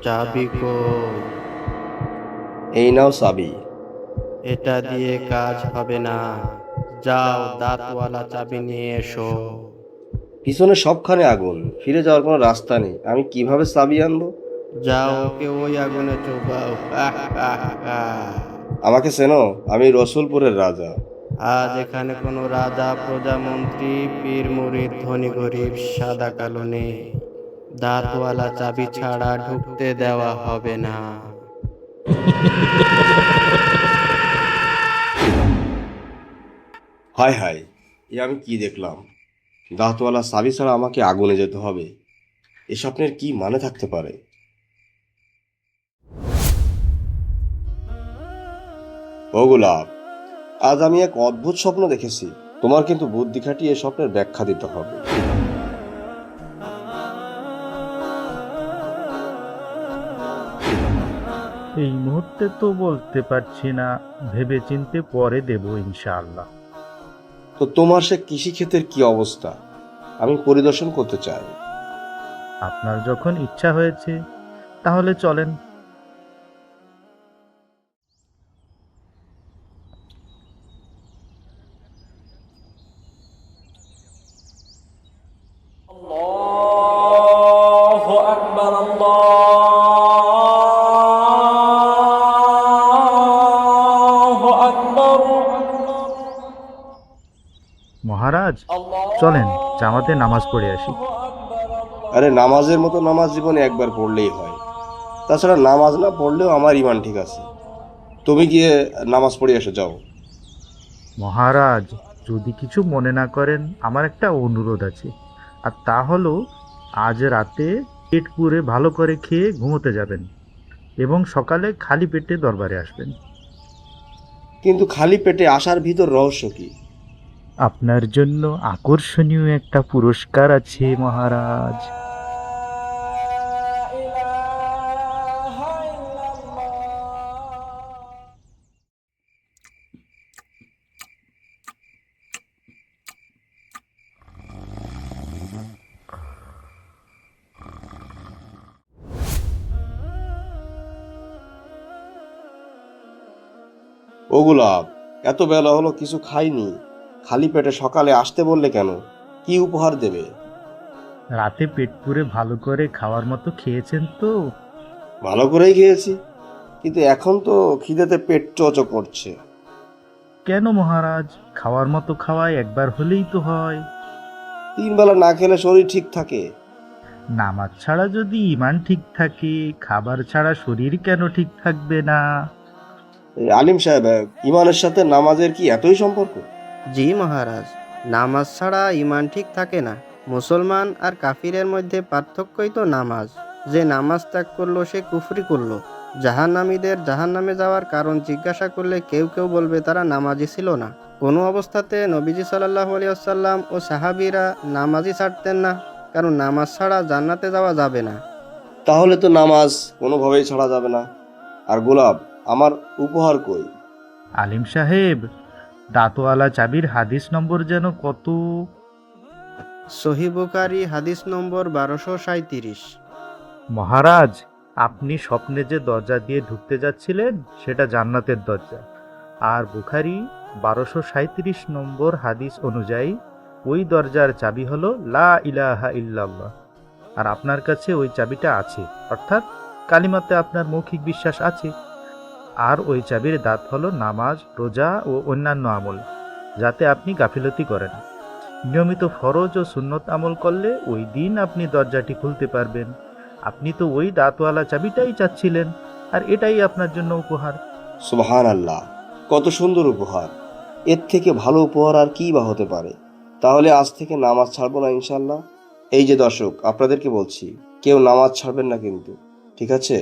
চাবি কই? এই নাও চাবি। এটা দিয়ে কাজ হবে না। যাও, দাঁতওয়ালা চাবি নিয়ে এসো। পিছনে সবখানে আগুন, ফিরে যাওয়ার কোনো রাস্তা নেই, আমি কিভাবে চাবি আনবো? যাও, ওকে ওই আগুনে চোবাও। আহ, আহ, আহ। আমাকে চেনো? আমি রসুলপুরের রাজা। আজ এখানে কোনো রাজা, প্রজামন্ত্রী, পীর মুরিদ, ধনী গরিব, সাদা কালো নেই। দাঁতওয়ালা চাবি ছাড়া ঢুকতে দেওয়া হবে না। হায় হায়, এ আমি কি দেখলাম! দাঁতওয়ালা চাবি ছাড়া আমাকে আগুনে যেতে হবে। এ স্বপ্নের কি মানে থাকতে পারে? ও গোলাপ, আজ আমি এক অদ্ভুত স্বপ্ন দেখেছি। তোমার কিন্তু বুদ্ধি খাটিয়ে এ স্বপ্নের ব্যাখ্যা দিতে হবে। এই মুহূর্তে তো বলতে পারছি না, ভেবেচিন্তে পরে দেব ইনশাআল্লাহ। তো তোমার সে কৃষিক্ষেতের কি অবস্থা? আমি পরিদর্শন করতে চাই। আপনার যখন ইচ্ছা হয়েছে তাহলে চলেন। الله أكبر الله أكبر মহারাজ, চলেন জামাতে নামাজ পড়ে আসি। আরে নামাজের মতো নামাজ জীবনে একবার পড়লেই হয়। তাছাড়া নামাজ না পড়লেও আমার ইমান ঠিক আছে। তুমি গিয়ে নামাজ পড়ে এসে যাও। মহারাজ, যদি কিছু মনে না করেন, আমার একটা অনুরোধ আছে। আর তা হলো, আজ রাতে পেট পুরে ভালো করে খেয়ে ঘুমোতে যাবেন এবং সকালে খালি পেটে দরবারে আসবেন। কিন্তু খালি পেটে আসার ভিতর রহস্য কি? আপনার জন্য আকর্ষণীয় একটা পুরস্কার আছে মহারাজ। ও গোলাপ, এত বেলা হলো কিছু খাইনি, খালি পেটে সকালে আসতে বললে কেন? কি উপহার দেবে? রাতে পেট পুরে ভালো করে খাওয়ার মতো খেয়েছেন তো? ভালো করেই খেয়েছি, কিন্তু এখন তো খিদেতে পেট চোচো করছে। কেন মহারাজ, খাওয়ার মতো খাওয়ায় একবার হলেই তো হয়। 3 বেলা না খেলে শরীর ঠিক থাকে? নামাজ ছাড়া যদি ইমান ঠিক থাকে, খাবার ছাড়া শরীর কেন ঠিক থাকবে না? এই আলিম সাহেব, ইমানের সাথে নামাজের কি এতই সম্পর্ক? জি মহারাজ, নামাজ ছাড়া ইমান ঠিক থাকে না। মুসলমান আর কাফিরের মধ্যে পার্থক্যই তো নামাজ। যে নামাজ ত্যাগ করলো সে কুফরি করলো। জাহান্নামীদের জাহান্নামে যাওয়ার কারণ জিজ্ঞাসা করলে কেউ কেউ বলবে তারা নামাজি ছিল না। কোনো অবস্থাতে নবীজি সাল্লাল্লাহু আলাইহি ওয়াসাল্লাম ও সাহাবীরা নামাজই ছাড়তেন না, কারণ নামাজ ছাড়া জান্নাতে যাওয়া যাবে না। তাহলে তো নামাজ কোনোভাবেই ছাড়া যাবে না। আর গোলাপ, আমার উপহার কই? আলিম সাহেব, দাঁতওয়ালা চাবির হাদিস নম্বর যেন কত? সহিহ বুখারী হাদিস নম্বর 1237। মহারাজ, আপনি স্বপ্নে যে দরজা দিয়ে ঢুকতে যাচ্ছিলেন সেটা জান্নাতের দরজা। আর বুখারী 1237 নম্বর হাদিস অনুযায়ী ওই দরজার চাবি হলো লা ইলাহা ইল্লাল্লাহ। আর আপনার কাছে ওই চাবিটা আছে, অর্থাৎ কালিমাতে আপনার মৌখিক বিশ্বাস আছে। আর ওই চাবির দাঁত হলো নামাজ, রোজা ও অন্যান্য আমল, যাতে আপনি গাফিলতি করেন। নিয়মিত ফরজ ও সুন্নত আমল করলে ওই দিন আপনি দরজাটি খুলতে পারবেন। আপনি তো ওই দাঁতওয়ালা চাবিটাই চাচ্ছিলেন, আর এটাই আপনার জন্য উপহার। সুবহান আল্লাহ, কত সুন্দর উপহার! এর থেকে ভালো উপহার আর কি বা হতে পারে? তাহলে আজ থেকে নামাজ ছাড়বো না ইনশাল্লাহ। এই যে দর্শক, আপনাদেরকে বলছি, কেউ নামাজ ছাড়বেন না কিন্তু, ঠিক আছে?